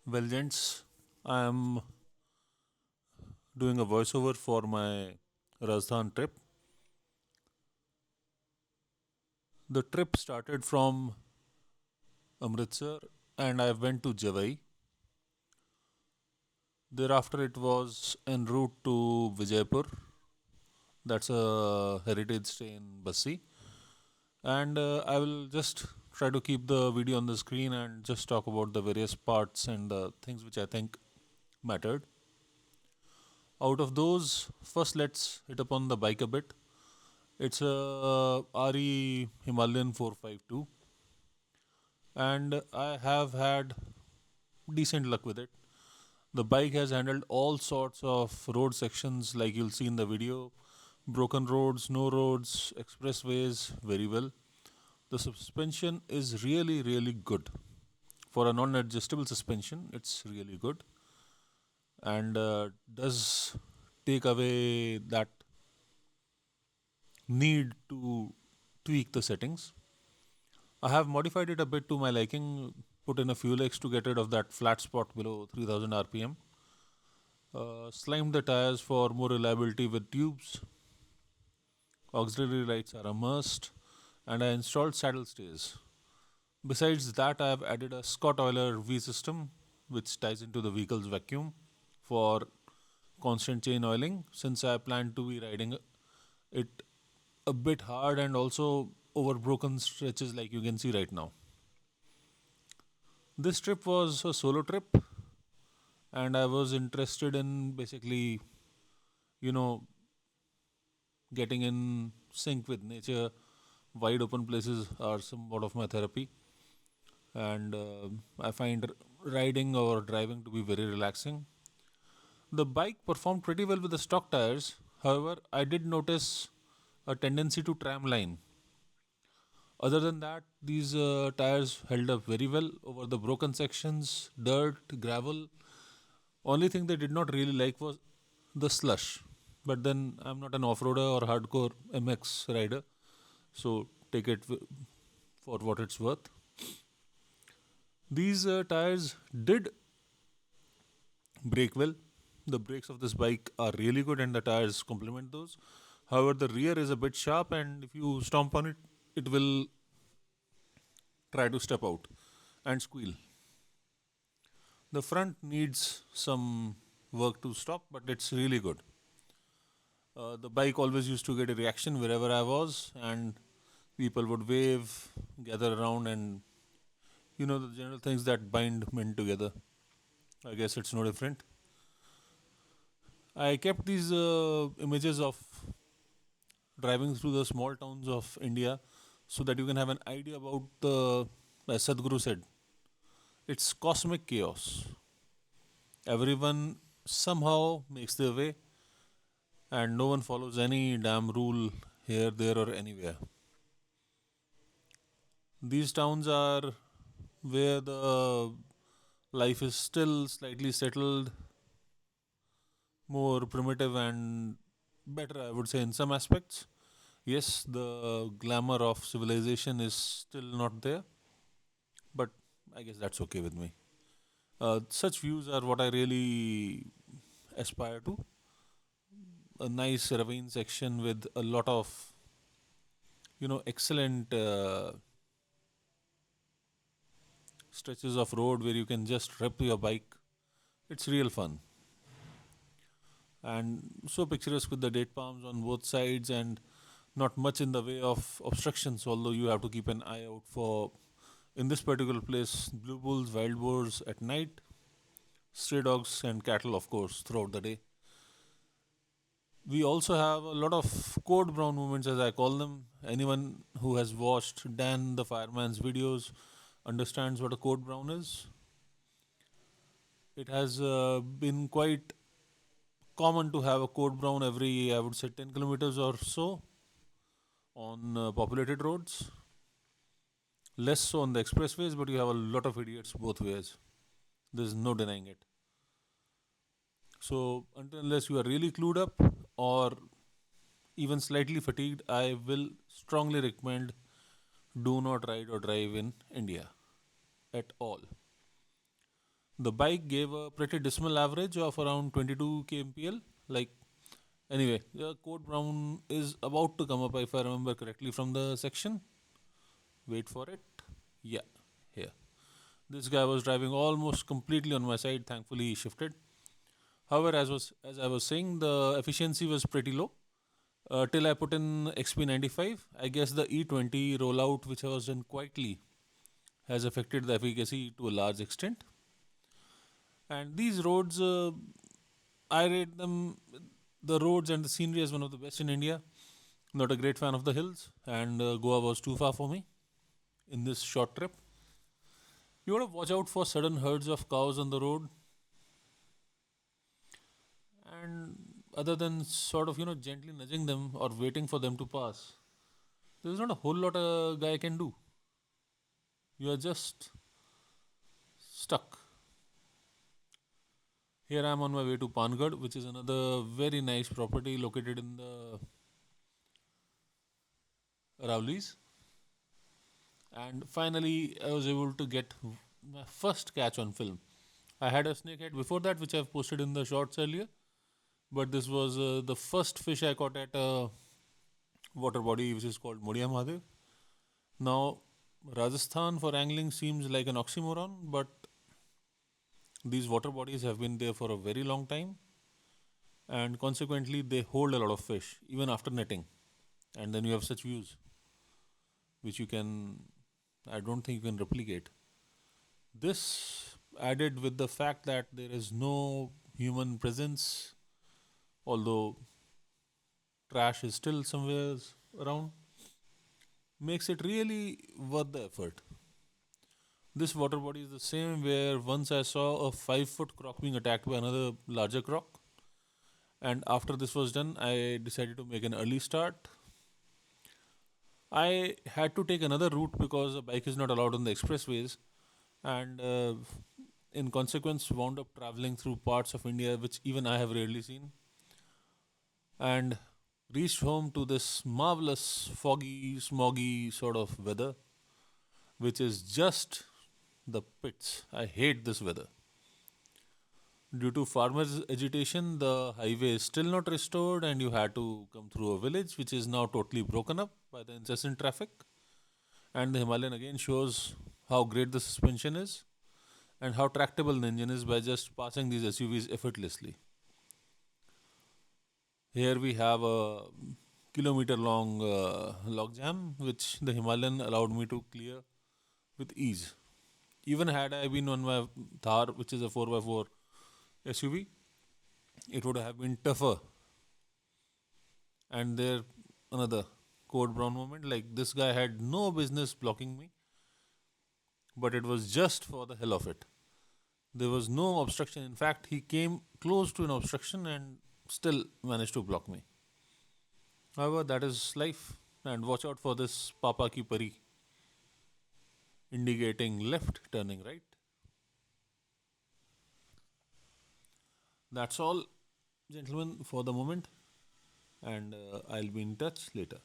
Well, gents, I am doing a voiceover for my Rajasthan trip. The trip started from Amritsar and I went to Javai. Thereafter, it was en route to Vijaypur. That's a heritage stay in Bassi. And I will just try to keep the video on the screen and just talk about the various parts and the things which I think mattered. Out of those, first let's hit upon the bike a bit. It's a RE Himalayan 452 and I have had decent luck with it. The bike has handled all sorts of road sections like you'll see in the video, broken roads, no roads, expressways very well. The suspension is really good. For a non adjustable suspension, it's really good and does take away that need to tweak the settings. I have modified it a bit to my liking, put in a fuel X to get rid of that flat spot below 3000 RPM. Slimed the tires for more reliability with tubes. Auxiliary lights are a must. And I installed saddle stays. Besides that, I have added a Scott Euler V system, which ties into the vehicle's vacuum for constant chain oiling, since I plan to be riding it a bit hard and also over broken stretches like you can see right now. This trip was a solo trip, and I was interested in basically, you know, getting in sync with nature. Wide open places are somewhat of my therapy, and I find riding or driving to be very relaxing. The bike performed pretty well with the stock tires. However, I did notice a tendency to tram line. Other than that, these tires held up very well over the broken sections, dirt, gravel. Only thing they did not really like was the slush. But then I'm not an off-roader or hardcore MX rider, so take it for what it's worth. These tires did brake well. The brakes of this bike are really good, and the tires complement those. However, the rear is a bit sharp, and if you stomp on it, it will try to step out and squeal. The front needs some work to stop, but it's really good. The bike always used to get a reaction wherever I was, and people would wave, gather around, and the general things that bind men together. I guess it's no different. I kept these images of driving through the small towns of India so that you can have an idea about the, as Sadhguru said, it's cosmic chaos. Everyone somehow makes their way, and no one follows any damn rule here, there, or anywhere. These towns are where the life is still slightly settled, more primitive, and better, I would say, in some aspects. Yes, the glamour of civilization is still not there, but I guess that's okay with me. Such views are what I really aspire to. A nice ravine section with a lot of, excellent stretches of road where you can just rip your bike. It's real fun. And so picturesque with the date palms on both sides and not much in the way of obstructions, although you have to keep an eye out for, in this particular place, blue bulls, wild boars at night, stray dogs, and cattle, of course, throughout the day. We also have a lot of code brown movements, as I call them. Anyone who has watched Dan the Fireman's videos understands what a code brown is. It has been quite common to have a code brown every, I would say, 10 kilometers or so on populated roads. Less so on the expressways, but you have a lot of idiots both ways. There's no denying it. So, until unless you are really clued up or even slightly fatigued, I will strongly recommend do not ride or drive in India at all. The bike gave a pretty dismal average of around 22 kmpl. Like, anyway, the code brown is about to come up if I remember correctly from the section. Wait for it. Yeah, here. This guy was driving almost completely on my side. Thankfully, he shifted. However, as I was saying, the efficiency was pretty low till I put in XP95. I guess the E20 rollout, which was done quietly, has affected the efficacy to a large extent. And these roads, I rate them, the roads and the scenery as one of the best in India. Not a great fan of the hills, and Goa was too far for me in this short trip. You gotta watch out for sudden herds of cows on the road, and other than sort of gently nudging them or waiting for them to pass, there's not a whole lot a guy can do. You are just stuck. Here I am on my way to Pangad, which is another very nice property located in the Aravlis. And finally, I was able to get my first catch on film. I had a snakehead before that, which I've posted in the shorts earlier, but this was the first fish I caught at a water body which is called Mudia Mahadev. Now, Rajasthan for angling seems like an oxymoron, but these water bodies have been there for a very long time, and consequently, they hold a lot of fish even after netting. And then you have such views, which you can, I don't think you can replicate. This added with the fact that there is no human presence, although trash is still somewhere around, makes it really worth the effort. This water body is the same where once I saw a 5 foot croc being attacked by another larger croc. And after this was done, I decided to make an early start. I had to take another route because a bike is not allowed on the expressways, and in consequence, wound up traveling through parts of India which even I have rarely seen, and reached home to this marvelous, foggy, smoggy sort of weather, which is just the pits. I hate this weather. Due to farmers' agitation, the highway is still not restored, and you had to come through a village which is now totally broken up by the incessant traffic. And the Himalayan again shows how great the suspension is and how tractable the engine is by just passing these SUVs effortlessly. Here we have a kilometer long log jam, which the Himalayan allowed me to clear with ease. Even had I been on my Thar, which is a 4x4 SUV, it would have been tougher. And there, another code brown moment. Like, this guy had no business blocking me, but it was just for the hell of it. There was no obstruction. In fact, he came close to an obstruction and still managed to block me. However, that is life. And watch out for this Papa Ki Pari indicating left, turning right. That's all, gentlemen, for the moment. And I'll be in touch later.